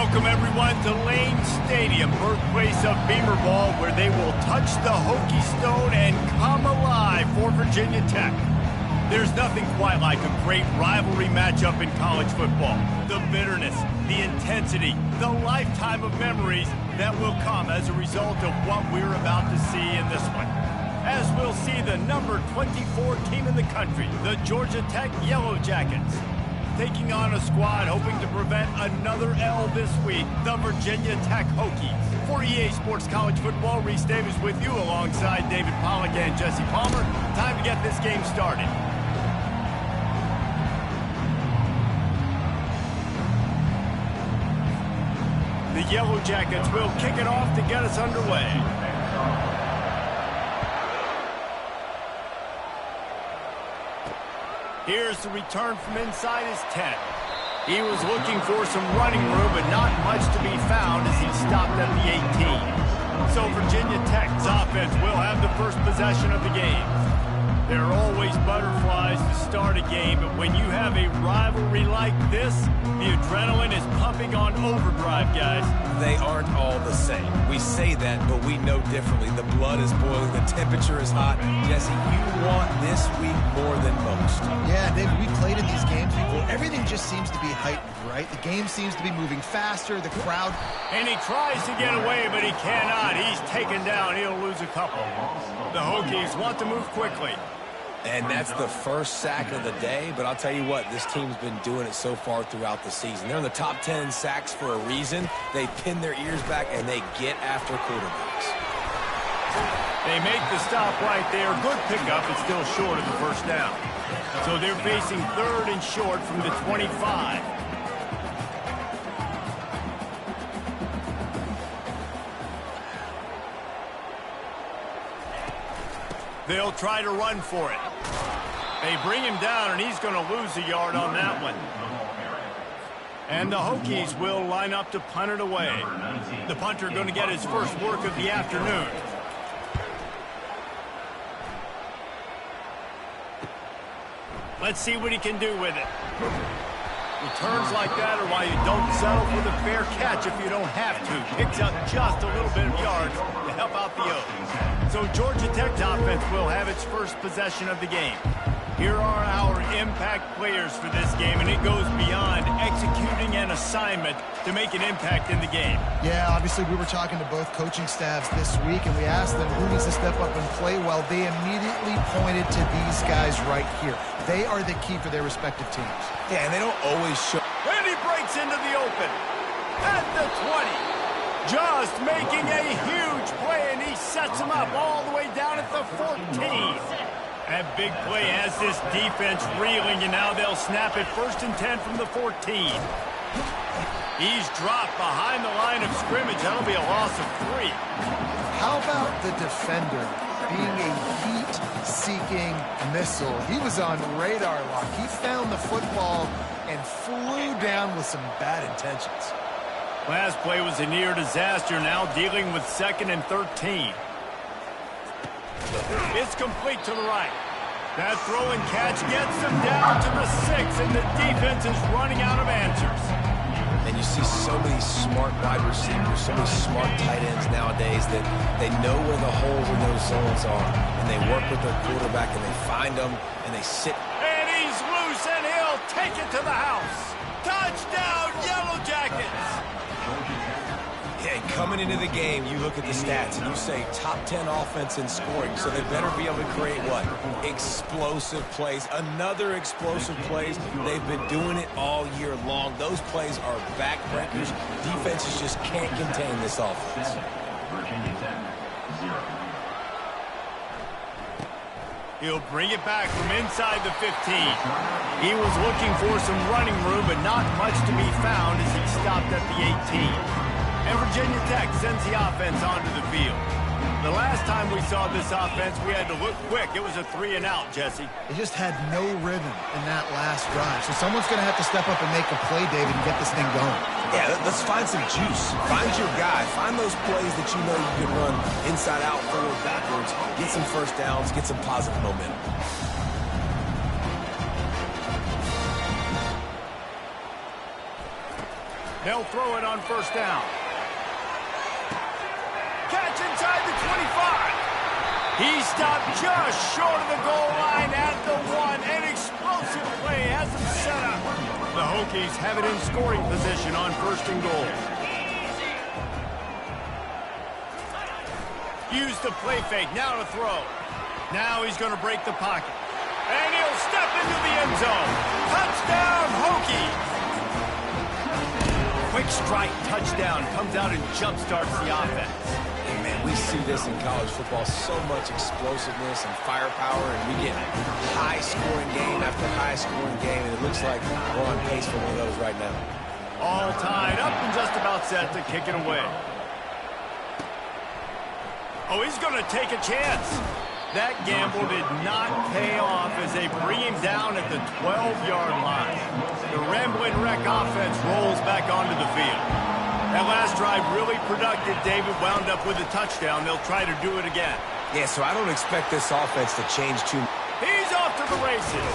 Welcome, everyone, to Lane Stadium, birthplace of Beamer Ball, where they will touch the Hokie Stone and come alive for Virginia Tech. There's nothing quite like a great rivalry matchup in college football. The bitterness, the intensity, the lifetime of memories that will come as a result of what we're about to see in this one. As we'll see the number 24 team in the country, the Georgia Tech Yellow Jackets, taking on a squad hoping to prevent another L this week, the Virginia Tech Hokies. For EA Sports College Football, Reese Davis with you alongside David Pollack and Jesse Palmer. Time to get this game started. The Yellow Jackets will kick it off to get us underway. Here's the return from inside his 10. He was looking for some running room, but not much to be found as he stopped at the 18. So Virginia Tech's offense will have the first possession of the game. There are always butterflies to start a game, but when you have a rivalry like this, the adrenaline is pumping on overdrive, guys. They aren't all the same. We say that, but we know differently. The blood is boiling, the temperature is hot. Jesse, you want this week more than most. Yeah, David, we played in these games before. Everything just seems to be heightened, right? The game seems to be moving faster, the crowd. And he tries to get away, but he cannot. He's taken down. He'll lose a couple. The Hokies want to move quickly. And that's the first sack of the day, but I'll tell you what, this team's been doing it so far throughout the season. They're in the top 10 in sacks for a reason. They pin their ears back, and they get after quarterbacks. They make the stop right there. Good pickup. It's still short of the first down. So they're facing third and short from the 25. They'll try to run for it. They bring him down, and he's going to lose a yard on that one. And the Hokies will line up to punt it away. The punter going to get his first work of the afternoon. Let's see what he can do with it. Returns like that are why you don't settle for the fair catch if you don't have to. Picks up just a little bit of yards to help out the O's. So Georgia Tech's offense will have its first possession of the game. Here are our impact players for this game, and it goes beyond executing an assignment to make an impact in the game. Yeah, obviously we were talking to both coaching staffs this week, and we asked them who needs to step up and play well. They immediately pointed to these guys right here. They are the key for their respective teams. Yeah, and they don't always show. And he breaks into the open at the 20. Just making a huge play, and he sets him up all the way down at the 14. That big play has this defense reeling, and now they'll snap it 1st and 10 from the 14. He's dropped behind the line of scrimmage. That'll be a loss of 3. How about the defender being a heat-seeking missile? He was on radar lock. He found the football and flew down with some bad intentions. Last play was a near disaster, now dealing with 2nd and 13. It's complete to the right. That throw and catch gets them down to the 6, and the defense is running out of answers. And you see so many smart wide receivers, so many smart tight ends nowadays that they know where the holes in those zones are, and they work with their quarterback, and they find them, and they sit. And he's loose, and he'll take it to the house. Touchdown, Yellow Jackets! Yeah, coming into the game, you look at the stats and you say top 10 offense in scoring, so they better be able to create what? Explosive plays. Another explosive plays. They've been doing it all year long. Those plays are backbreakers. Defenses just can't contain this offense. He'll bring it back from inside the 15. He was looking for some running room, but not much to be found as he stopped at the 18. And Virginia Tech sends the offense onto the field. The last time we saw this offense, we had to look quick. It was a 3-and-out, Jesse. They just had no rhythm in that last drive. So someone's going to have to step up and make a play, David, and get this thing going. Yeah, let's find some juice. Find your guy. Find those plays that you know you can run inside out, forward, backwards. Get some first downs. Get some positive momentum. They'll throw it on first down. Catch inside the 25. He stopped just short of the goal line at the 1. An explosive play has him set up. The Hokies have it in scoring position on first and goal. Use the play fake. Now to throw. Now he's going to break the pocket. And he'll step into the end zone. Touchdown, Hokies! Quick strike touchdown. Comes out and jump-starts the offense. Man, we see this in college football, so much explosiveness and firepower, and we get high-scoring game after high-scoring game, and it looks like we're on pace for one of those right now. All tied up and just about set to kick it away. Oh, he's going to take a chance. That gamble did not pay off as they bring him down at the 12-yard line. The Ramblin' Wreck offense rolls back onto the field. That last drive really productive. David wound up with a touchdown. They'll try to do it again. Yeah, so I don't expect this offense to change too much. He's off to the races.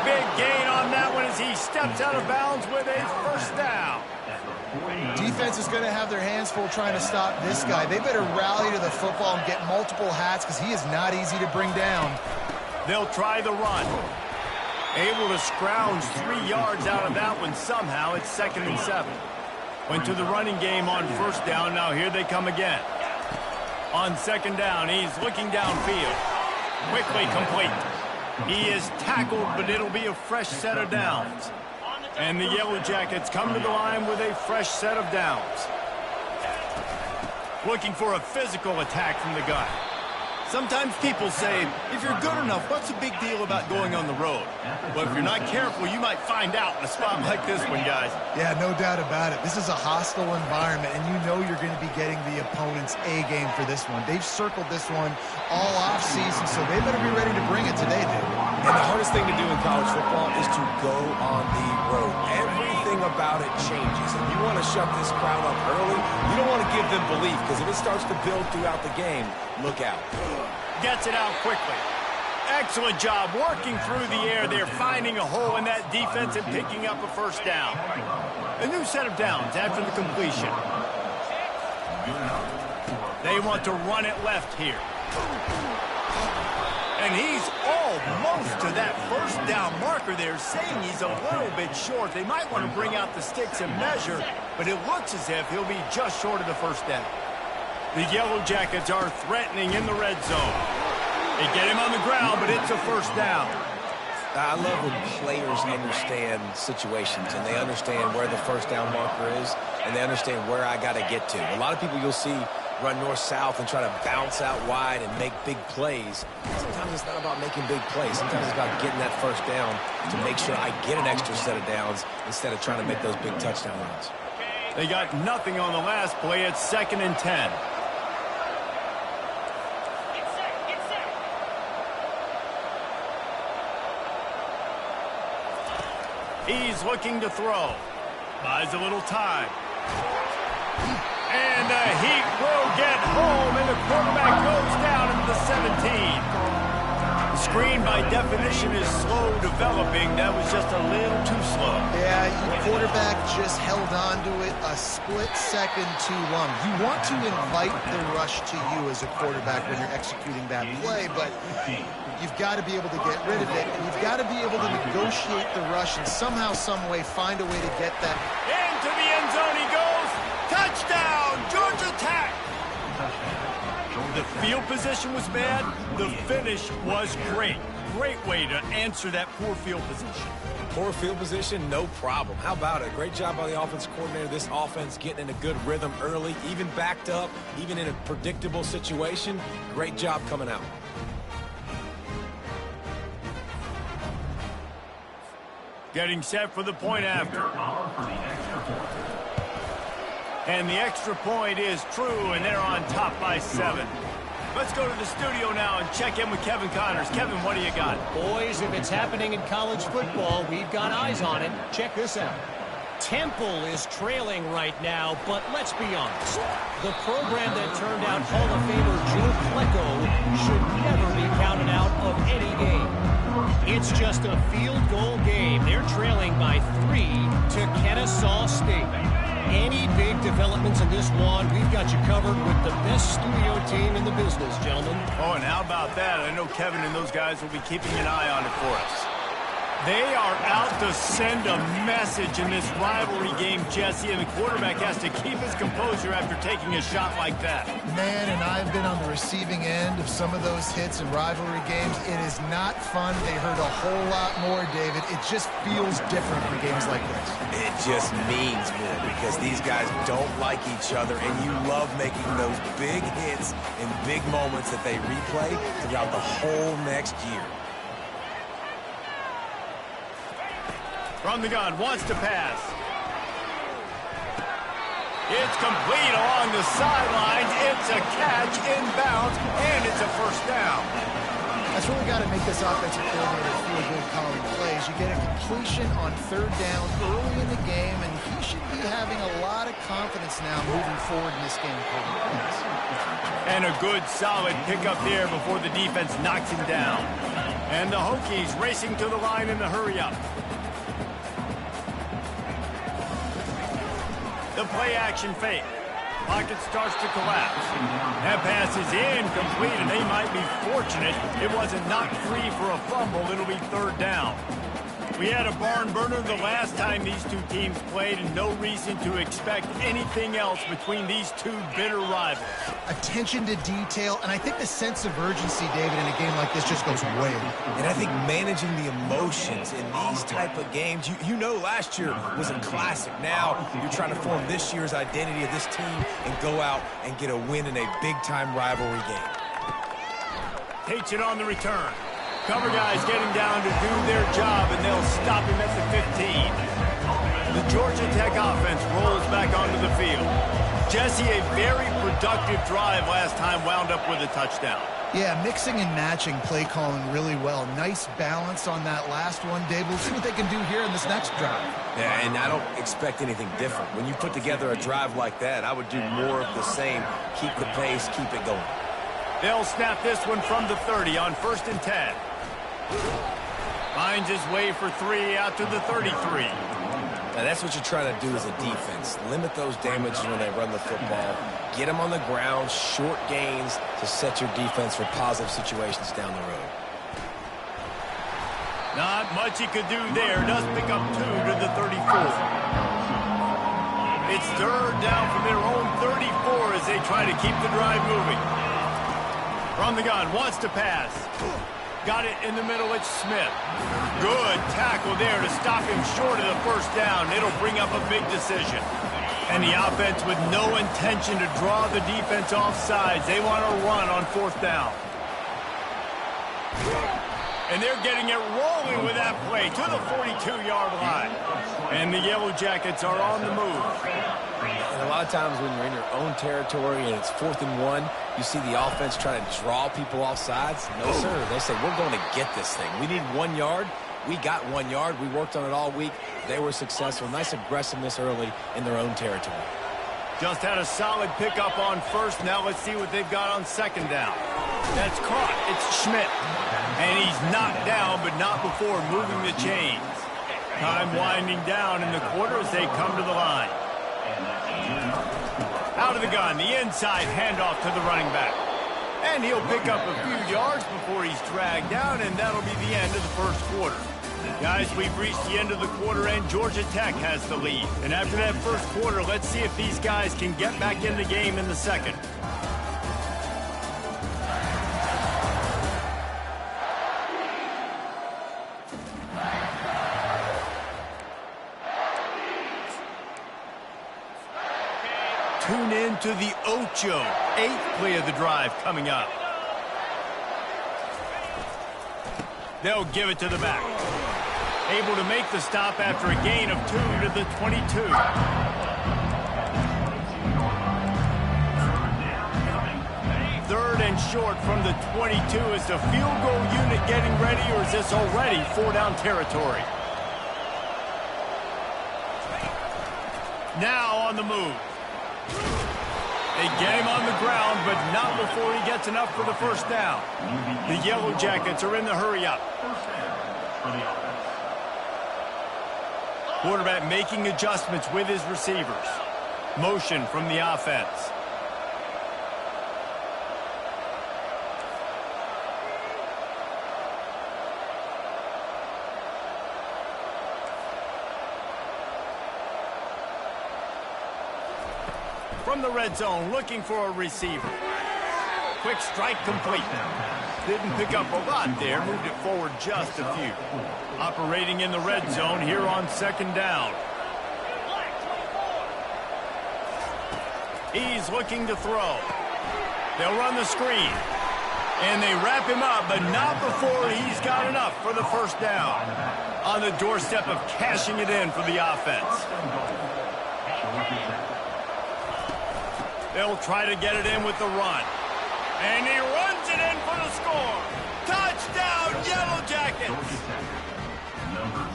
Big gain on that one as he steps out of bounds with a first down. Defense is going to have their hands full trying to stop this guy. They better rally to the football and get multiple hats because he is not easy to bring down. They'll try the run. Able to scrounge 3 yards out of that one somehow. It's 2nd and 7. Went to the running game on first down. Now here they come again. On 2nd down, he's looking downfield. Quickly complete. He is tackled, but it'll be a fresh set of downs. And the Yellow Jackets come to the line with a fresh set of downs. Looking for a physical attack from the guy. Sometimes people say, if you're good enough, what's the big deal about going on the road? Well, if you're not careful, you might find out in a spot like this one, guys. Yeah, no doubt about it. This is a hostile environment, and you know you're going to be getting the opponent's A game for this one. They've circled this one all offseason, so they better be ready to bring it today, Dave. And the hardest thing to do in college football is to go on the road. Everything about it changes. If you want to shut this crowd up early, you don't want to give them belief, because if it starts to build throughout the game, look out. Gets it out quickly. Excellent job working through the air there, finding a hole in that defense and picking up a first down. A new set of downs after the completion. They want to run it left here. And he's almost to that first down marker there, saying he's a little bit short. They might want to bring out the sticks and measure, but it looks as if he'll be just short of the first down. The Yellow Jackets are threatening in the red zone. They get him on the ground, but it's a first down. I love when players understand situations and they understand where the first down marker is and they understand where I got to get to. A lot of people you'll see run north-south and try to bounce out wide and make big plays. Sometimes it's not about making big plays. Sometimes it's about getting that first down to make sure I get an extra set of downs instead of trying to make those big touchdown runs. They got nothing on the last play. It's 2nd and 10. He's looking to throw. Buys a little time. And the Heat will get home, and the quarterback goes down into the 17. The screen, by definition, is slow developing. That was just a little too slow. Yeah, your quarterback just held on to it a split second too long. You want to invite the rush to you as a quarterback when you're executing that play, but you've got to be able to get rid of it, and you've got to be able to negotiate the rush and somehow, some way, find a way to get that. Into the end zone he goes. Touchdown, Georgia Tech. The field position was bad. The finish was great. Great way to answer that poor field position. Poor field position, no problem. How about it? Great job by the offense coordinator. This offense getting in a good rhythm early, even backed up, even in a predictable situation. Great job coming out. Getting set for the point after. And the extra point is true, and they're on top by 7. Let's go to the studio now and check in with Kevin Connors. Kevin, what do you got? Boys, if it's happening in college football, we've got eyes on it. Check this out. Temple is trailing right now, but let's be honest. The program that turned out Hall of Famer Joe Flacco should never be counted out of any game. It's just a field goal game. They're trailing by 3 to Kennesaw State. Any big developments in this one, we've got you covered with the best studio team in the business, gentlemen. Oh, and how about that? I know Kevin and those guys will be keeping an eye on it for us. They are out to send a message in this rivalry game, Jesse, and the quarterback has to keep his composure after taking a shot like that. Man, and I've been on the receiving end of some of those hits in rivalry games. It is not fun. They hurt a whole lot more, David. It just feels different in games like this. It just means more because these guys don't like each other, and you love making those big hits in big moments that they replay throughout the whole next year. From the gun, wants to pass. It's complete along the sidelines. It's a catch inbounds, and it's a first down. That's where we got to make this offensive coordinator feel good calling plays. You get a completion on third down early in the game, and he should be having a lot of confidence now moving forward in this game. And a good, solid pickup there before the defense knocks him down. And the Hokies racing to the line in the hurry-up. The play-action fake. Pocket starts to collapse. That pass is incomplete, and they might be fortunate it wasn't knocked free for a fumble. It'll be third down. We had a barn burner the last time these two teams played, and no reason to expect anything else between these two bitter rivals. Attention to detail, and I think the sense of urgency, David, in a game like this just goes way up. And I think managing the emotions in these type of games, you know last year was a classic. Now you're trying to form this year's identity of this team and go out and get a win in a big-time rivalry game. Takes it on the return. Cover guys getting down to do their job, and they'll stop him at the 15. The Georgia Tech offense rolls back onto the field. Jesse, a very productive drive last time, wound up with a touchdown. Yeah, mixing and matching play calling really well. Nice balance on that last one, Dave. We'll see what they can do here in this next drive. Yeah, and I don't expect anything different. When you put together a drive like that, I would do more of the same. Keep the pace, keep it going. They'll snap this one from the 30 on 1st and 10. Finds his way for 3 out to the 33. Now that's what you're trying to do as a defense. Limit those damages when they run the football. Get them on the ground, short gains to set your defense for positive situations down the road. Not much he could do there. Does pick up 2 to the 34. It's third down from their own 34 as they try to keep the drive moving. From the gun, wants to pass. Got it in the middle, it's Smith. Good tackle there to stop him short of the first down. It'll bring up a big decision. And the offense with no intention to draw the defense off sides. They want to run on 4th down. And they're getting it rolling with that play to the 42-yard line. And the Yellow Jackets are on the move. And a lot of times when you're in your own territory and it's 4th and 1, you see the offense try to draw people off sides. No, sir. They say, we're going to get this thing. We need 1 yard. We got 1 yard. We worked on it all week. They were successful. Nice aggressiveness early in their own territory. Just had a solid pickup on 1st. Now let's see what they've got on 2nd down. That's caught. It's Schmidt. And he's knocked down, but not before moving the chains. Time winding down in the quarter as they come to the line. Out of the gun, the inside handoff to the running back. And he'll pick up a few yards before he's dragged down, and that'll be the end of the first quarter. Guys, we've reached the end of the quarter, and Georgia Tech has the lead. And after that first quarter, let's see if these guys can get back in the game in the second. Tune in to the Ocho, 8th play of the drive coming up. They'll give it to the back. Able to make the stop after a gain of 2 to the 22. Third and short from the 22. Is the field goal unit getting ready, or is this already 4-down territory? Now on the move. They get him on the ground, but not before he gets enough for the first down. The Yellow Jackets are in the hurry-up. Quarterback making adjustments with his receivers. Motion from the offense. From the red zone, looking for a receiver. Quick strike complete. Didn't pick up a lot there, moved it forward just a few. Operating in the red zone here on second down. He's looking to throw. They'll run the screen. And they wrap him up, but not before he's got enough for the first down. On the doorstep of cashing it in for the offense. They'll try to get it in with the run. And he runs it in for the score. Touchdown, Yellow Jackets!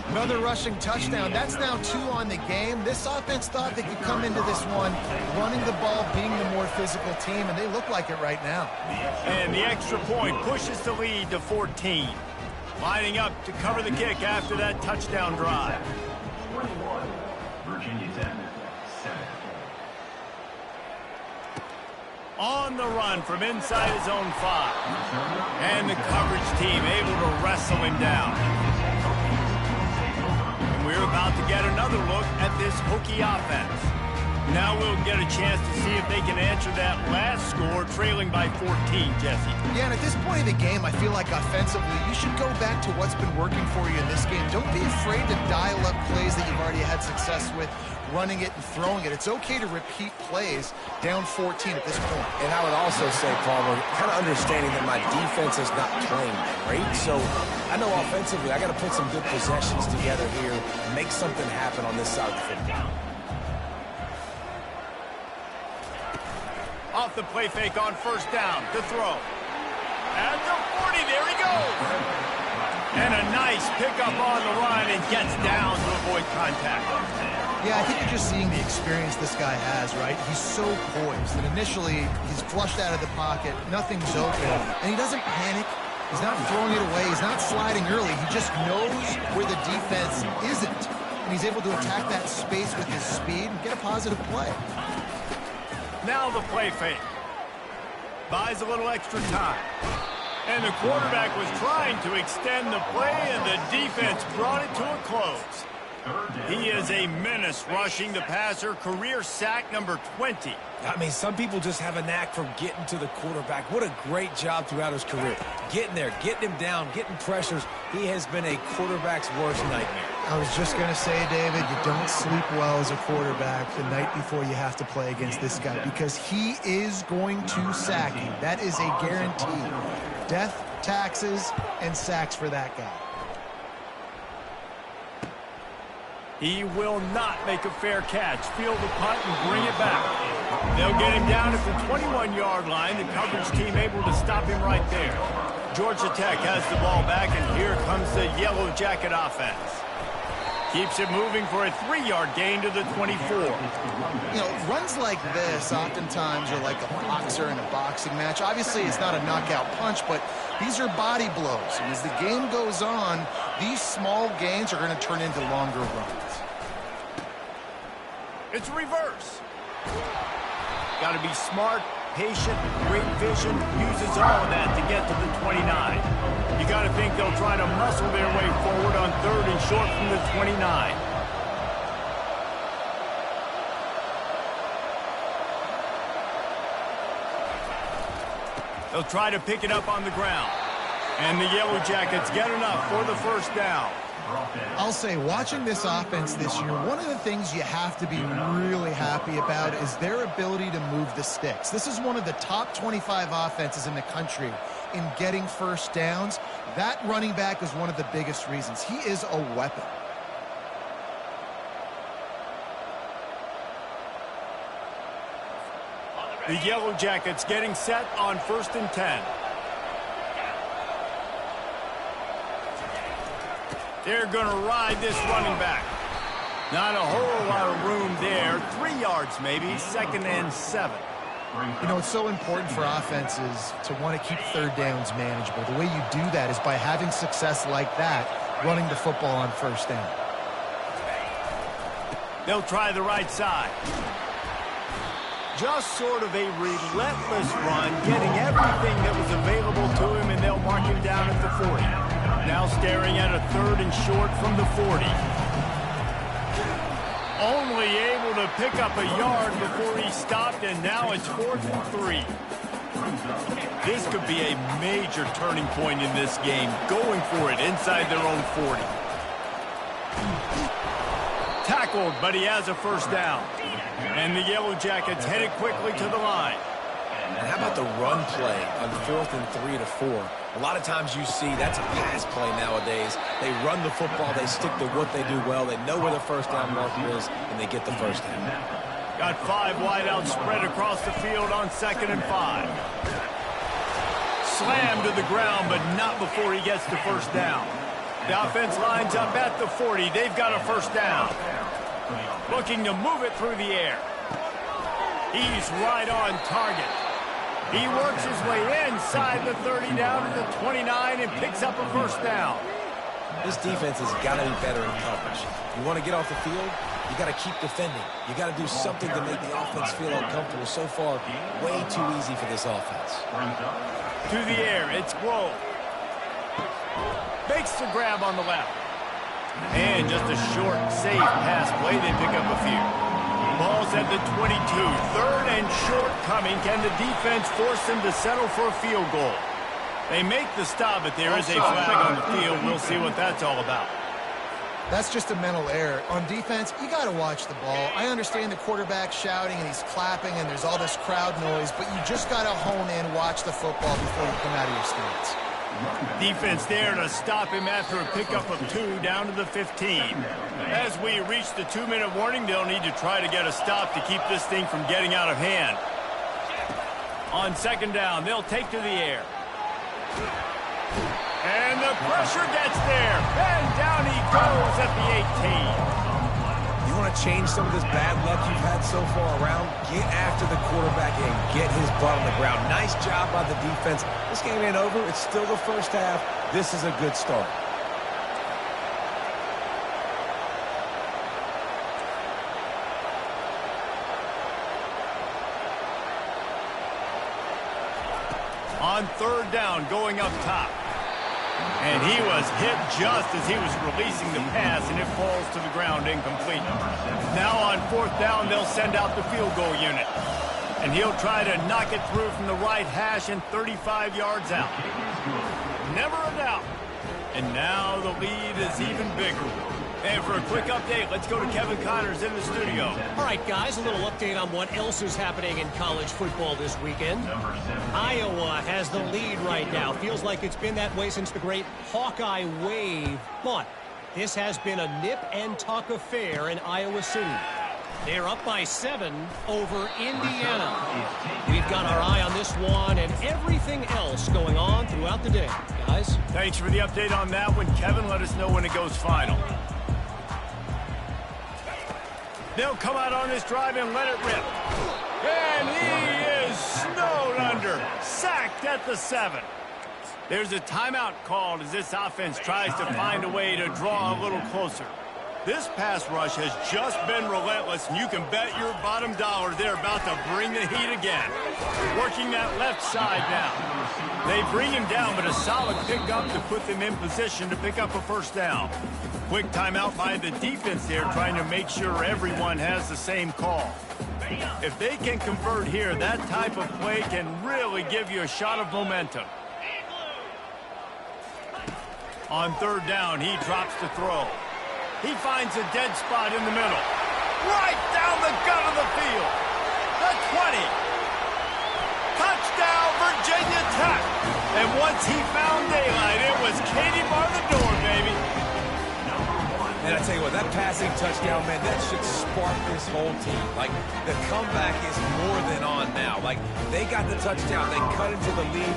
Another rushing touchdown. That's now 2 on the game. This offense thought they could come into this one running the ball, being the more physical team, and they look like it right now. And the extra point pushes the lead to 14. Lining up to cover the kick after that touchdown drive. 21, Virginia Tech, 7. On the run from inside his own 5. And the coverage team able to wrestle him down. And we're about to get another look at this Hokie offense. Now we'll get a chance to see if they can answer that last score, trailing by 14, Jesse. Yeah, and at this point of the game, I feel like offensively, you should go back to what's been working for you in this game. Don't be afraid to dial up plays that you've already had success with, running it and throwing it. It's okay to repeat plays down 14 at this point. And I would also say, Palmer, kind of understanding that my defense is not playing great. So I know offensively, I got to put some good possessions together here, make something happen on this side of the football. Off the play fake on first down to throw. At the 40, there he goes. And a nice pickup on the run and gets down to avoid contact. Yeah, I think you're just seeing the experience this guy has, right? He's so poised that initially he's flushed out of the pocket, nothing's open, and he doesn't panic. He's not throwing it away. He's not sliding early. He just knows where the defense isn't, and he's able to attack that space with his speed and get a positive play. Now the play fake. Buys a little extra time. And the quarterback was trying to extend the play, and the defense brought it to a close. He is a menace rushing the passer, career sack number 20. I mean, some people just have a knack for getting to the quarterback. What a great job throughout his career. Getting there, getting him down, getting pressures. He has been a quarterback's worst nightmare. I was just going to say, David, you don't sleep well as a quarterback the night before you have to play against this guy because he is going to sack you. That is a guarantee. Death, taxes, and sacks for that guy. He will not make a fair catch. Field the punt and bring it back. They'll get him down at the 21-yard line. The coverage team able to stop him right there. Georgia Tech has the ball back, and here comes the Yellow Jacket offense. Keeps it moving for a 3-yard gain to the 24. You know, runs like this oftentimes are like a boxer in a boxing match. Obviously, it's not a knockout punch, but these are body blows. And as the game goes on, these small gains are going to turn into longer runs. It's reverse. Got to be smart, patient, great vision, uses all of that to get to the 29. You got to think they'll try to muscle their way forward on 3rd and short from the 29. They'll try to pick it up on the ground. And the Yellow Jackets get enough for the first down. I'll say, watching this offense this year, one of the things you have to be really happy about is their ability to move the sticks. This is one of the top 25 offenses in the country in getting first downs. That running back is one of the biggest reasons. He is a weapon. The Yellow Jackets getting set on 1st and 10. They're going to ride this running back. Not a whole lot of room there. 3 yards maybe, 2nd and 7. You know, it's so important for offenses to want to keep 3rd downs manageable. The way you do that is by having success like that, running the football on 1st down. They'll try the right side. Just sort of a relentless run, getting everything that was available to him, and they'll mark him down at the 40. Now staring at a 3rd and short from the 40. Only able to pick up a yard before he stopped, and now it's 4th and 3. This could be a major turning point in this game, going for it inside their own 40. Tackled, but he has a first down. And the Yellow Jackets headed quickly to the line. And how about the run play on 4th and 3 to 4? A lot of times you see that's a pass play nowadays. They run the football, they stick to what they do well, they know where the first down marker is, and they get the first down. Got 5 wideouts spread across the field on 2nd and 5. Slammed to the ground, but not before he gets the first down. The offense lines up at the 40. They've got a first down. Looking to move it through the air. He's right on target. He works his way inside the 30 down to the 29 and picks up a first down. This defense has got to be better in coverage. You want to get off the field, you got to keep defending. You got to do something to make the offense feel uncomfortable. So far, way too easy for this offense. To the air, it's Grove. Makes the grab on the left. And just a short, safe pass play. They pick up a few. Ball's at the 22. 3rd and short coming. Can the defense force them to settle for a field goal? They make the stop, but there is a flag on the field. We'll see what that's all about. That's just a mental error. On defense, you got to watch the ball. I understand the quarterback shouting and he's clapping and there's all this crowd noise, but you just got to hone in, watch the football before you come out of your stance. Defense there to stop him after a pickup of 2 down to the 15. As we reach the 2-minute warning, they'll need to try to get a stop to keep this thing from getting out of hand. On 2nd down, they'll take to the air. And the pressure gets there. And down he goes at the 18. You want to change some of this bad luck you've had so far around? Get after the quarterback and get his butt on the ground. Nice job by the defense. This game ain't over. It's still the first half. This is a good start. On 3rd down, going up top. And he was hit just as he was releasing the pass, and it falls to the ground incomplete. Now on 4th down, they'll send out the field goal unit. And he'll try to knock it through from the right hash and 35 yards out. Never a doubt. And now the lead is even bigger. And for a quick update, let's go to Kevin Connors in the studio. All right, guys, a little update on what else is happening in college football this weekend. Iowa has the lead right now. Feels like it's been that way since the great Hawkeye wave. But this has been a nip-and-tuck affair in Iowa City. They're up by 7 over Indiana. We've got our eye on this one and everything else going on throughout the day. Guys? Thanks for the update on that one. Kevin, let us know when it goes final. They'll come out on this drive and let it rip. And he is snowed under. Sacked at the 7. There's a timeout called as this offense tries to find a way to draw a little closer. This pass rush has just been relentless, and you can bet your bottom dollar they're about to bring the heat again. Working that left side now. They bring him down, but a solid pickup to put them in position to pick up a first down. Quick timeout by the defense there, trying to make sure everyone has the same call. If they can convert here, that type of play can really give you a shot of momentum. On 3rd down, he drops to throw. He finds a dead spot in the middle. Right down the gut of the field. The 20. Touchdown, Virginia Tech. And once he found daylight, it was Katie bar the door, baby. And I tell you what, that passing touchdown, man, that should spark this whole team. Like, the comeback is more than on now. Like, they got the touchdown. They cut into the lead.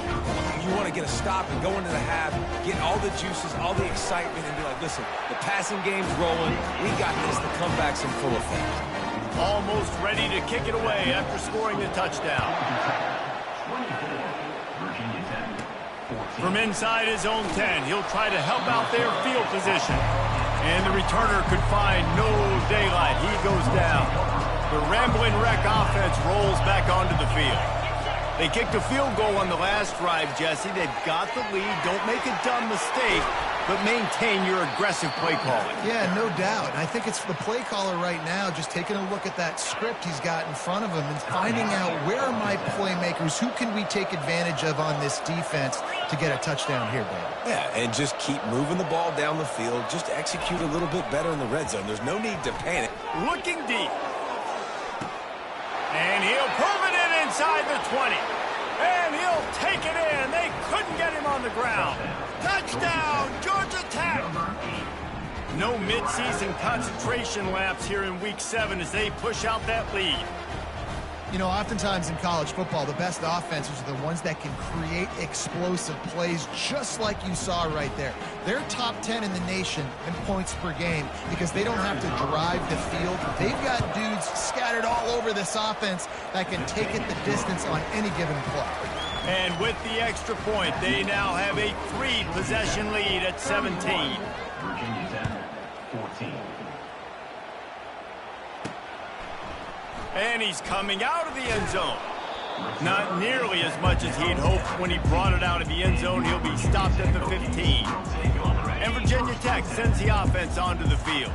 You want to get a stop and go into the half, get all the juices, all the excitement, and be like, listen, the passing game's rolling. We got this. The comeback's in full effect. Almost ready to kick it away after scoring the touchdown. From inside his own 10, he'll try to help out their field position. And the returner could find no daylight. He goes The Rambling Wreck offense rolls back onto the field. They kicked a field goal on the last drive, Jesse. They've got the lead. Don't make a dumb mistake, but maintain your aggressive play calling. Yeah, no doubt. And I think it's the play caller right now just taking a look at that script he's got in front of him and finding out where are my playmakers, who can we take advantage of on this defense to get a touchdown here, Dave. Yeah, and just keep moving the ball down the field. Just execute a little bit better in the red zone. There's no need to panic. Looking deep. And he'll pull it in inside the 20. And he'll take it in. They couldn't get him on the ground. Touchdown, Georgia Tech. No midseason concentration laps here in Week 7 as they push out that lead. You know, oftentimes in college football, the best offenses are the ones that can create explosive plays just like you saw right there. They're top 10 in the nation in points per game because they don't have to drive the field. They've got dudes scattered all over this offense that can take it the distance on any given play. And with the extra point, they now have a 3-possession lead at 17. Virginia Tech, 14. And he's coming out of the end zone. Not nearly as much as he'd hoped when he brought it out of the end zone. He'll be stopped at the 15. And Virginia Tech sends the offense onto the field.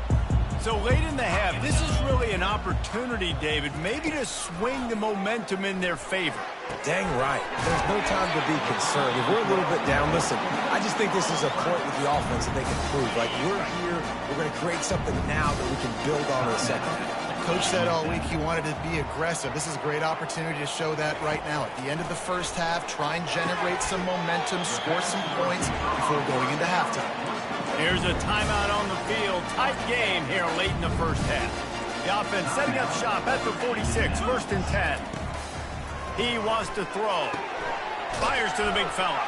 So late in the half, this is really an opportunity, David, maybe to swing the momentum in their favor. Dang right. There's no time to be concerned. If we're a little bit down, listen, I just think this is a point with the offense that they can prove. Like, we're here, we're going to create something now that we can build on in the second half. Coach said all week he wanted to be aggressive. This is a great opportunity to show that right now. At the end of the first half, try and generate some momentum, score some points before going into halftime. Here's a timeout on the field. Tight game here late in the first half. The offense setting up shop at the 46, 1st and 10. He wants to throw. Fires to the big fella.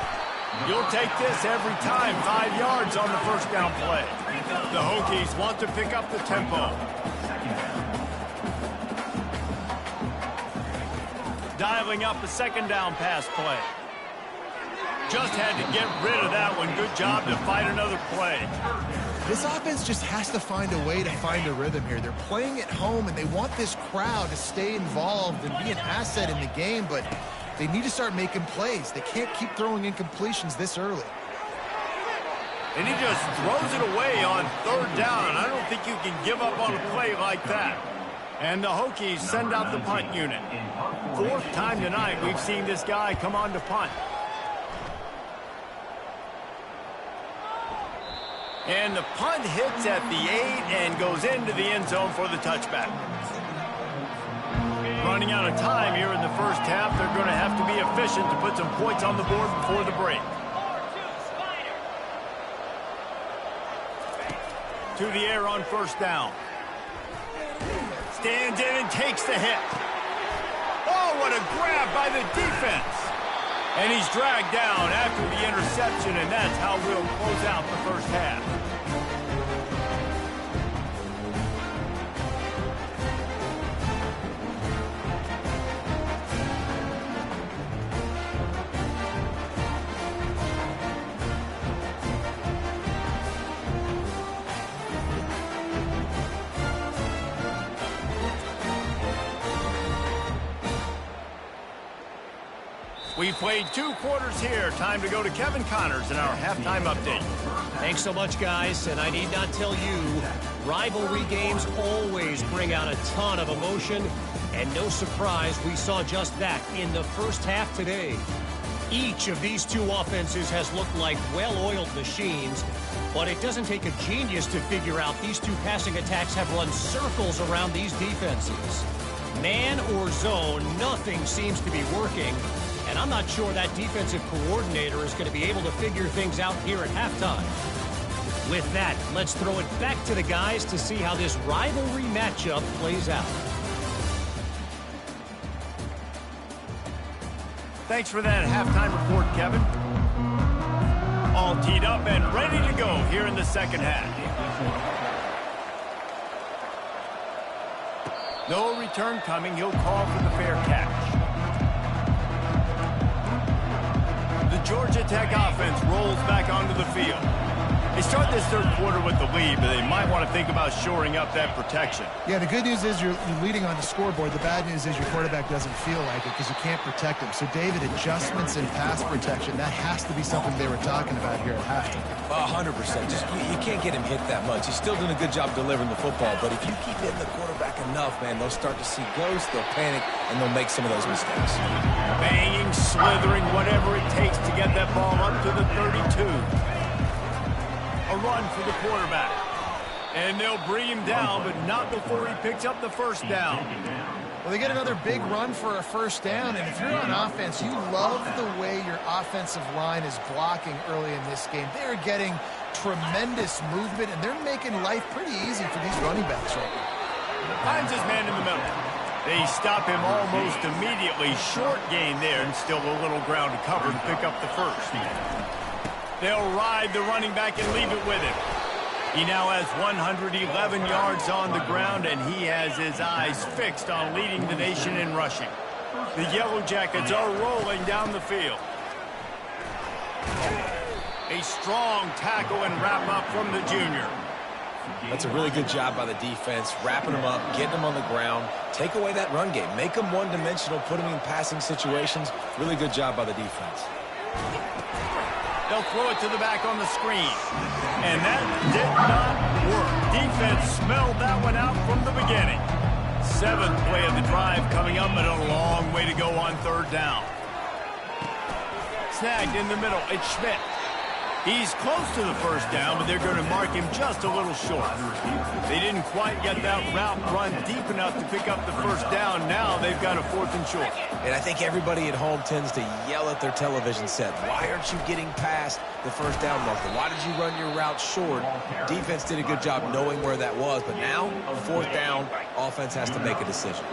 You'll take this every time. 5 yards on the first down play. The Hokies want to pick up the tempo. Dialing up a second down pass play. Just had to get rid of that one. Good job to fight another play. This offense just has to find a way to find a rhythm here. They're playing at home, and they want this crowd to stay involved and be an asset in the game, but they need to start making plays. They can't keep throwing incompletions this early. And he just throws it away on 3rd down. I don't think you can give up on a play like that. And the Hokies send out the punt unit. 4th time tonight we've seen this guy come on to punt. And the punt hits at the 8 and goes into the end zone for the touchback. Running out of time here in the first half. They're going to have to be efficient to put some points on the board before the break. To the air on 1st down. Stands in and takes the hit. Oh, what a grab by the defense. And he's dragged down after the interception, and that's how we'll close out the first half. We played 2 quarters here. Time to go to Kevin Connors in our halftime update. Thanks so much, guys. And I need not tell you, rivalry games always bring out a ton of emotion. And no surprise, we saw just that in the first half today. Each of these 2 offenses has looked like well-oiled machines. But it doesn't take a genius to figure out these 2 passing attacks have run circles around these defenses. Man or zone, nothing seems to be working. And I'm not sure that defensive coordinator is going to be able to figure things out here at halftime. With that, let's throw it back to the guys to see how this rivalry matchup plays out. Thanks for that halftime report, Kevin. All teed up and ready to go here in the second half. No return coming. He'll call for the fair catch. The Georgia Tech offense rolls back onto the field. They start this third quarter with the lead, but they might want to think about shoring up that protection. Yeah, the good news is you're leading on the scoreboard. The bad news is your quarterback doesn't feel like it because you can't protect him. So, David, adjustments in pass protection, that has to be something they were talking about here at halftime. 100%. You can't get him hit that much. He's still doing a good job delivering the football, but if you keep hitting the quarterback enough, man, they'll start to see ghosts, they'll panic, and they'll make some of those mistakes. Banging, slithering, whatever it takes to get that ball up to the 32. A run for the quarterback. And they'll bring him down, but not before he picks up the first down. Well, they get another big run for a first down, and if you're on offense, you love the way your offensive line is blocking early in this game. They're getting tremendous movement, and they're making life pretty easy for these running backs right now. Finds his man in the middle. They stop him almost immediately. Short gain there, and still a little ground to cover to pick up the first. They'll ride the running back and leave it with him. He now has 111 yards on the ground, and he has his eyes fixed on leading the nation in rushing. The Yellow Jackets are rolling down the field. A strong tackle and wrap-up from the junior. That's a really good job by the defense, wrapping them up, getting them on the ground, take away that run game, make them one-dimensional, put them in passing situations. Really good job by the defense. They'll throw it to the back on the screen. And that did not work. Defense smelled that one out from the beginning. 7th play of the drive coming up, but a long way to go on third down. Snagged in the middle. It's Schmidt. He's close to the first down, but they're going to mark him just a little short. They didn't quite get that route run deep enough to pick up the first down. Now they've got a 4th and short. And I think everybody at home tends to yell at their television set, why aren't you getting past the first down marker? Why did you run your route short? Defense did a good job knowing where that was, but now, 4th down, offense has to make a decision.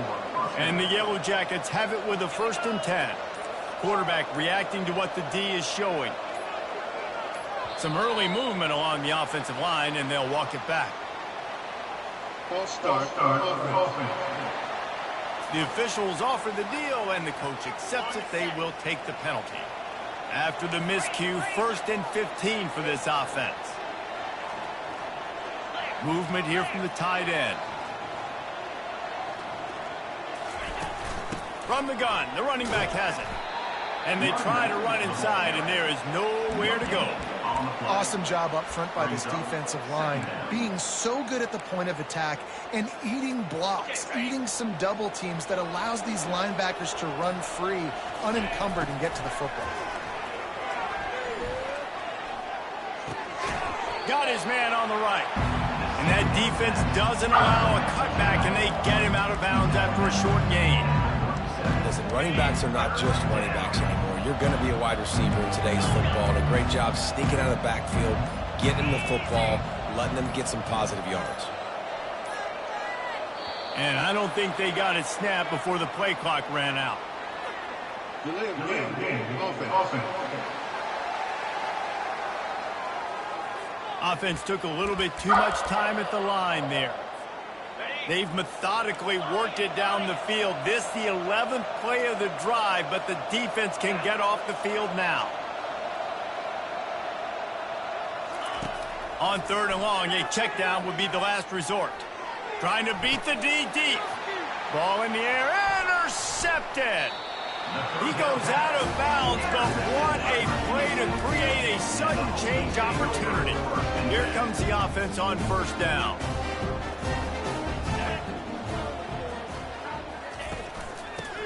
And the Yellow Jackets have it with a 1st and 10. Quarterback reacting to what the D is showing. Some early movement along the offensive line, and they'll walk it back. False start offense. The officials offer the deal, and the coach accepts it. They will take the penalty. After the miscue, 1st and 15 for this offense. Movement here from the tight end. From the gun, the running back has it. And they try to run inside, and there is nowhere to go. Awesome job up front by this defensive line, being so good at the point of attack and eating blocks, eating some double teams that allows these linebackers to run free, unencumbered, and get to the football. Got his man on the right. And that defense doesn't allow a cutback, and they get him out of bounds after a short gain. Listen, running backs are not just running backs anymore. You're going to be a wide receiver in today's football. And a great job sneaking out of the backfield, getting the football, letting them get some positive yards. And I don't think they got it snapped before the play clock ran out. Offense took a little bit too much time at the line there. They've methodically worked it down the field. This the 11th play of the drive, but the defense can get off the field now. On 3rd and long, a check down would be the last resort. Trying to beat the D deep. Ball in the air, intercepted. He goes out of bounds, but what a play to create a sudden change opportunity. Here comes the offense on 1st down.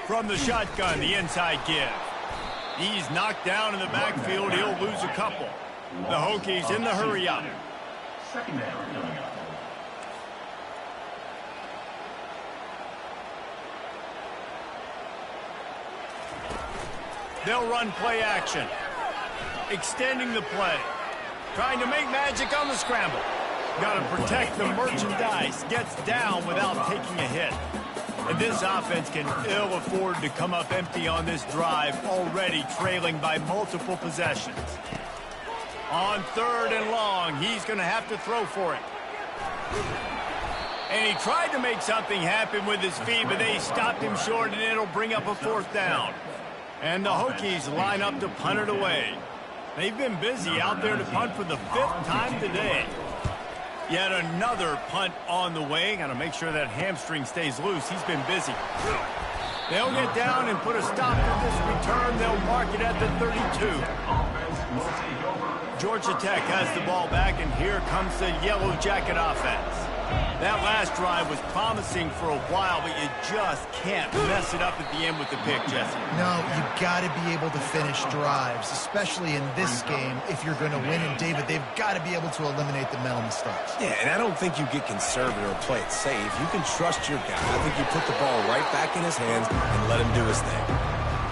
From the shotgun, the inside give. He's knocked down in the backfield. He'll lose a couple. The Hokies in the hurry up. 2nd down coming up. They'll run play action. Extending the play. Trying to make magic on the scramble. Got to protect the merchandise. Gets down without taking a hit. And this offense can ill afford to come up empty on this drive, already trailing by multiple possessions. On 3rd and long, he's going to have to throw for it. And he tried to make something happen with his feet, but they stopped him short, and it'll bring up a 4th down. And the Hokies line up to punt it away. They've been busy out there to punt for the 5th time today. Yet another punt on the way. Got to make sure that hamstring stays loose. He's been busy. They'll get down and put a stop to this return. They'll mark it at the 32. Georgia Tech has the ball back, and here comes the Yellow Jacket offense. That last drive was promising for a while, but you just can't mess it up at the end with the pick, Jesse. No, you've got to be able to finish drives, especially in this game if you're going to win. And, David, they've got to be able to eliminate the mental mistakes. Yeah, and I don't think you get conservative or play it safe. You can trust your guy. I think you put the ball right back in his hands and let him do his thing.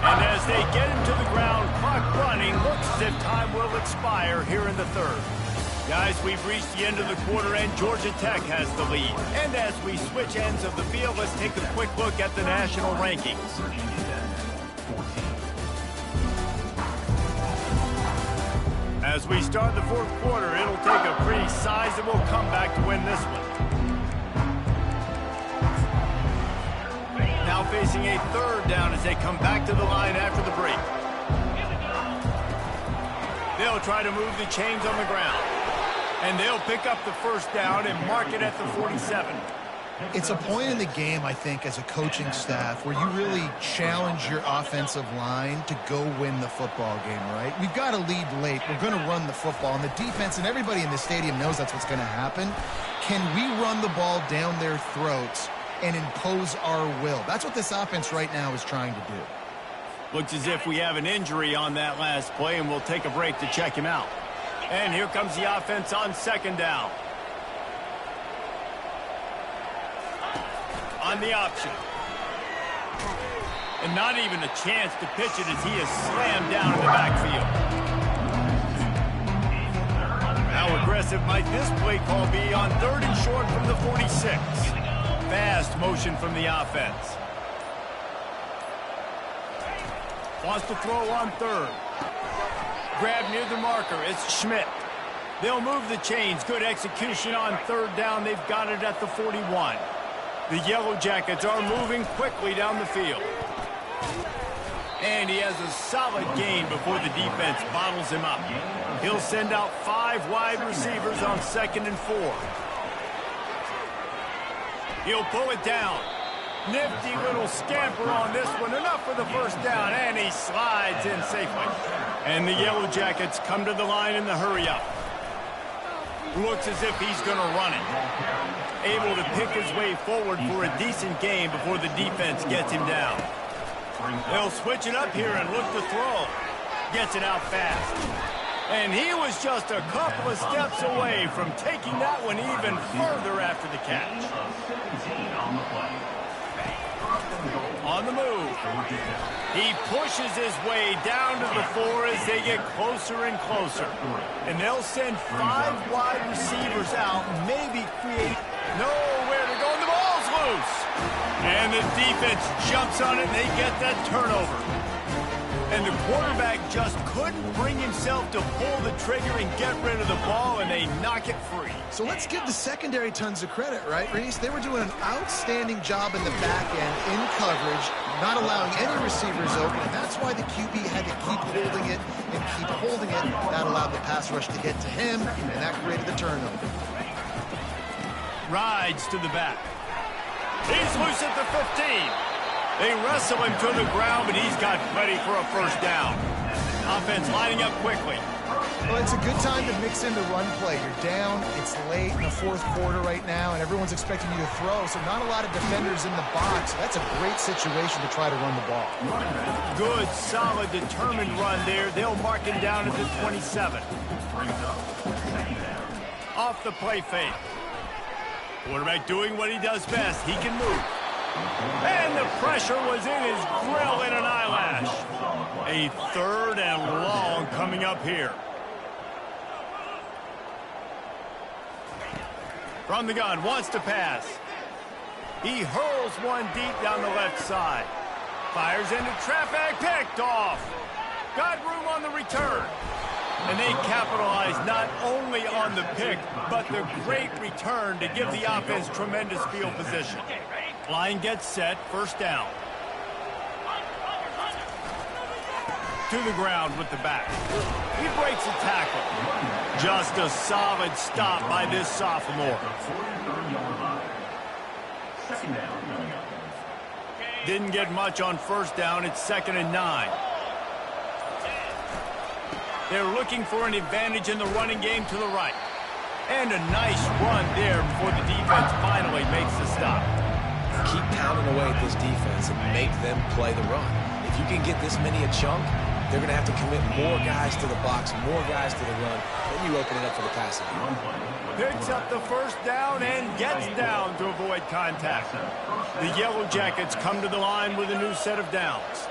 And as they get him to the ground, clock running, looks as if time will expire here in the 3rd. Guys, we've reached the end of the quarter, and Georgia Tech has the lead. And as we switch ends of the field, let's take a quick look at the national rankings. As we start the 4th quarter, it'll take a pretty sizable comeback to win this one. Now facing a 3rd down as they come back to the line after the break. They'll try to move the chains on the ground. And they'll pick up the 1st down and mark it at the 47. It's a point in the game, I think, as a coaching staff where you really challenge your offensive line to go win the football game, right? We've got to lead late. We're going to run the football. And the defense and everybody in the stadium knows that's what's going to happen. Can we run the ball down their throats and impose our will? That's what this offense right now is trying to do. Looks as if we have an injury on that last play, and we'll take a break to check him out. And here comes the offense on 2nd down. On the option. And not even a chance to pitch it as he is slammed down in the backfield. How aggressive might this play call be on 3rd and short from the 46? Fast motion from the offense. Wants to throw on 3rd. Grab near the marker. It's Schmidt. They'll move the chains. Good execution on 3rd down. They've got it at the 41. The Yellow Jackets are moving quickly down the field. And he has a solid gain before the defense bottles him up. He'll send out 5 wide receivers on 2nd and 4. He'll pull it down. Nifty little scamper on this one. Enough for the 1st down, and he slides in safely. And the Yellow Jackets come to the line in the hurry-up. Looks as if he's going to run it. Able to pick his way forward for a decent gain before the defense gets him down. They'll switch it up here and look to throw. Gets it out fast. And he was just a couple of steps away from taking that one even further after the catch. On the move. He pushes his way down to the 4 as they get closer and closer. And they'll send 5 wide receivers out, maybe create nowhere to go, and the ball's loose. And the defense jumps on it, and they get that turnover. And the quarterback just couldn't bring himself to pull the trigger and get rid of the ball, and they knock it free. So let's give the secondary tons of credit, right, Reese? They were doing an outstanding job in the back end, in coverage, not allowing any receivers open, and that's why the QB had to keep holding it and keep holding it. That allowed the pass rush to get to him, and that created the turnover. Rides to the back. He's loose at the 15. They wrestle him to the ground, but he's got plenty for a 1st down. Offense lining up quickly. Well, it's a good time to mix in the run play. You're down, it's late in the 4th quarter right now, and everyone's expecting you to throw, so not a lot of defenders in the box. That's a great situation to try to run the ball. Good, solid, determined run there. They'll mark him down at the 27. Off the play fake. Quarterback doing what he does best. He can move. And the pressure was in his grill in an eyelash. A 3rd and long coming up here. From the gun, wants to pass. He hurls one deep down the left side. Fires into traffic, picked off. Got room on the return. And they capitalize not only on the pick, but the great return to give the offense tremendous field position. Line gets set, 1st down. to the ground with the back. He breaks a tackle. Just a solid stop by this sophomore. Second down coming up. Didn't get much on first down. It's 2nd and 9. They're looking for an advantage in the running game to the right. And a nice run there before the defense finally makes the stop. Keep pounding away at this defense and make them play the run. If you can get this many a chunk, they're going to have to commit more guys to the box, more guys to the run. Then you open it up for the passing. Picks up the first down and gets down to avoid contact. The Yellow Jackets come to the line with a new set of downs.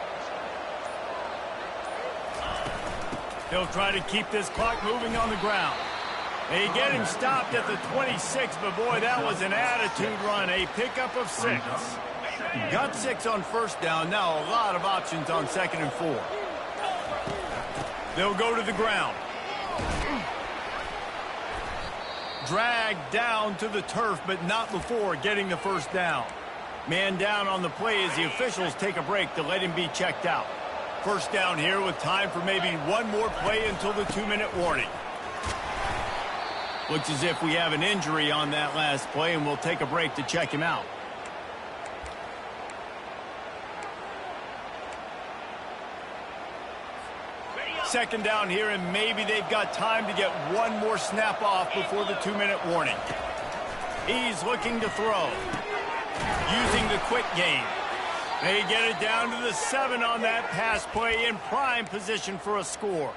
They'll try to keep this clock moving on the ground. They get him stopped at the 26, but boy, that was an attitude run. A pickup of 6. Got 6 on first down. Now a lot of options on 2nd and 4. They'll go to the ground. Dragged down to the turf, but not before getting the first down. Man down on the play as the officials take a break to let him be checked out. First down here with time for maybe one more play until the 2-minute warning. Looks as if we have an injury on that last play, and we'll take a break to check him out. Second down here, and maybe they've got time to get one more snap off before the 2-minute warning. He's looking to throw. Using the quick game. They get it down to the 7 on that pass play in prime position for a score.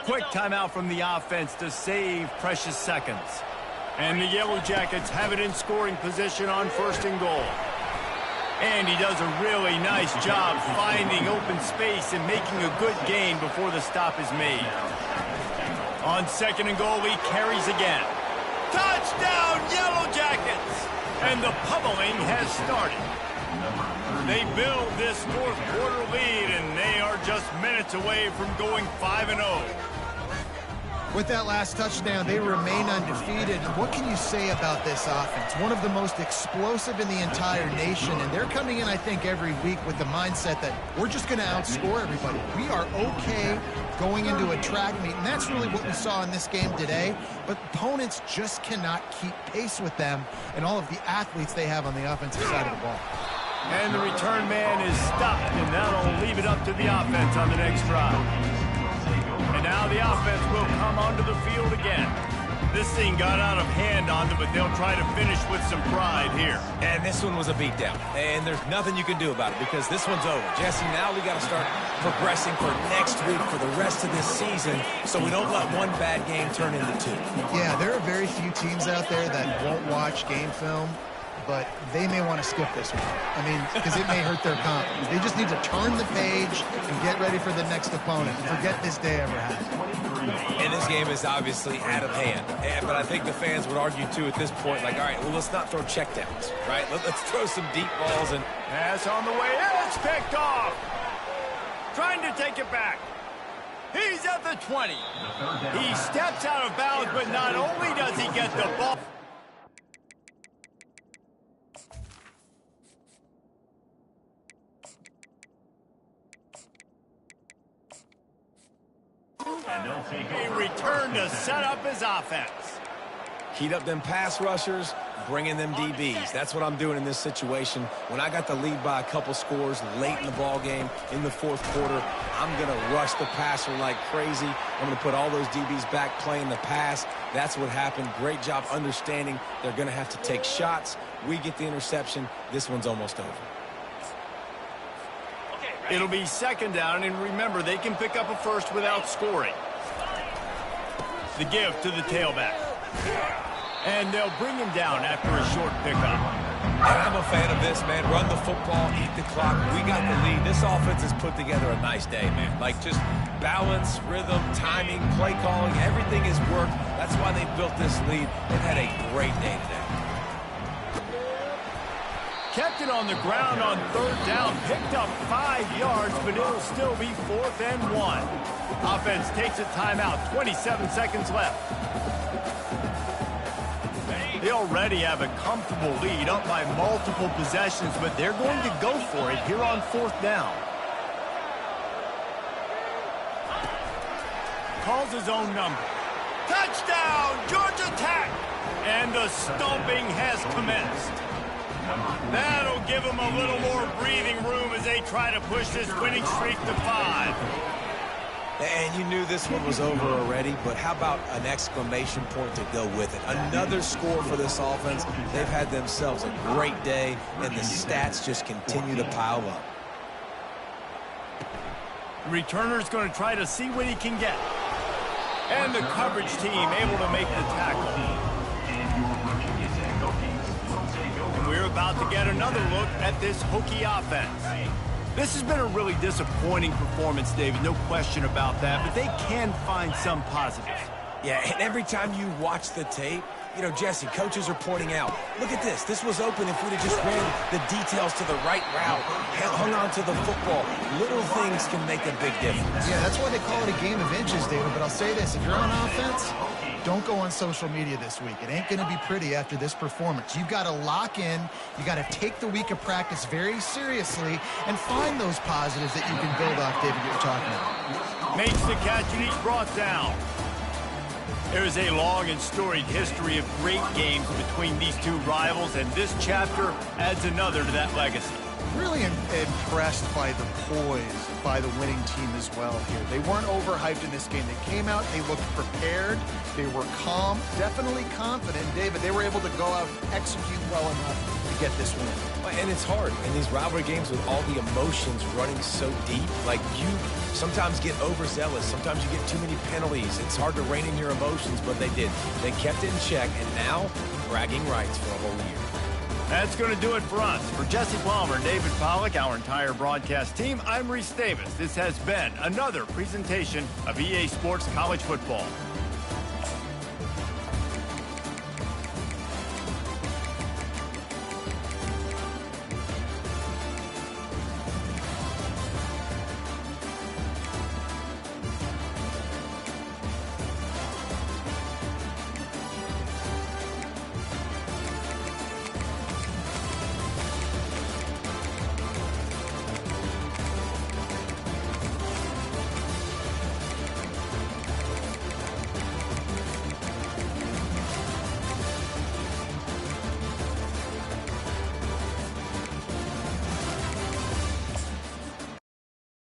Quick timeout from the offense to save precious seconds. And the Yellow Jackets have it in scoring position on 1st and goal. And he does a really nice job finding open space and making a good gain before the stop is made. On 2nd and goal, he carries again. Touchdown, Yellow Jackets! And the pummeling has started. They build this 4th quarter lead, and they are just minutes away from going 5-0. With that last touchdown, they remain undefeated. What can you say about this offense? One of the most explosive in the entire nation, and they're coming in, I think, every week with the mindset that we're just going to outscore everybody. We are okay going into a track meet, and that's really what we saw in this game today. But opponents just cannot keep pace with them and all of the athletes they have on the offensive side of the ball. And the return man is stopped, and that'll leave it up to the offense on the next drive. And now the offense will come onto the field again. This thing got out of hand on them, but they'll try to finish with some pride here. And this one was a beatdown. And there's nothing you can do about it because this one's over. Jesse, now we got to start progressing for next week for the rest of this season so we don't let one bad game turn into 2. Yeah, there are very few teams out there that won't watch game film, but they may want to skip this one. I mean, because it may hurt their confidence. They just need to turn the page and get ready for the next opponent. Forget this day ever happened. And this game is obviously out of hand. But I think the fans would argue, too, at this point, like, all right, well, let's not throw checkdowns, right? Let's throw some deep balls. And pass on the way. It's picked off. Trying to take it back. He's at the 20. He steps out of bounds, but not only does he get the ball. He returned to set up his offense. Heat up them pass rushers, bring in them DBs. That's what I'm doing in this situation. When I got the lead by a couple scores late in the ball game in the 4th quarter, I'm going to rush the passer like crazy. I'm going to put all those DBs back playing the pass. That's what happened. Great job understanding they're going to have to take shots. We get the interception. This one's almost over. It'll be 2nd down, and remember, they can pick up a first without scoring. The give to the tailback. And they'll bring him down after a short pickup. And I'm a fan of this, man. Run the football, eat the clock. We got the lead. This offense has put together a nice day, man. Like, just balance, rhythm, timing, play calling, everything has worked. That's why they built this lead. They've had a great day today. Kept it on the ground on 3rd down, picked up 5 yards, but it'll still be 4th and 1. Offense takes a timeout, 27 seconds left. They already have a comfortable lead, up by multiple possessions, but they're going to go for it here on 4th down. calls his own number. Touchdown, Georgia Tech! And the stomping has commenced. That'll give them a little more breathing room as they try to push this winning streak to 5. And you knew this one was over already, but how about an exclamation point to go with it? Another score for this offense. They've had themselves a great day, and the stats just continue to pile up. The returner's going to try to see what he can get. And the coverage team able to make the tackle. And we're about to get another look at this Hokie offense. This has been a really disappointing performance, David, no question about that, but they can find some positives. Yeah, and every time you watch the tape, you know, Jesse, coaches are pointing out, look at this. This was open if we'd have just ran the details to the right route, hung on to the football. Little things can make a big difference. Yeah, that's why they call it a game of inches, David. But I'll say this, if you're on offense, don't go on social media this week. It ain't going to be pretty after this performance. You've got to lock in. You got to take the week of practice very seriously and find those positives that you can build off, David, that you're talking about. Makes the catch and he's brought down. There's a long and storied history of great games between these two rivals, and this chapter adds another to that legacy. Really impressed by the poise by the winning team as well here. They weren't overhyped in this game. They came out, they looked prepared, they were calm, definitely confident. David, they were able to go out and execute well enough to get this win. And it's hard in these rivalry games with all the emotions running so deep. Like, you sometimes get overzealous. Sometimes you get too many penalties. It's hard to rein in your emotions, but they did. They kept it in check, and now bragging rights for a whole year. That's going to do it for us. For Jesse Palmer, David Pollack, our entire broadcast team, I'm Reese Davis. This has been another presentation of EA Sports College Football.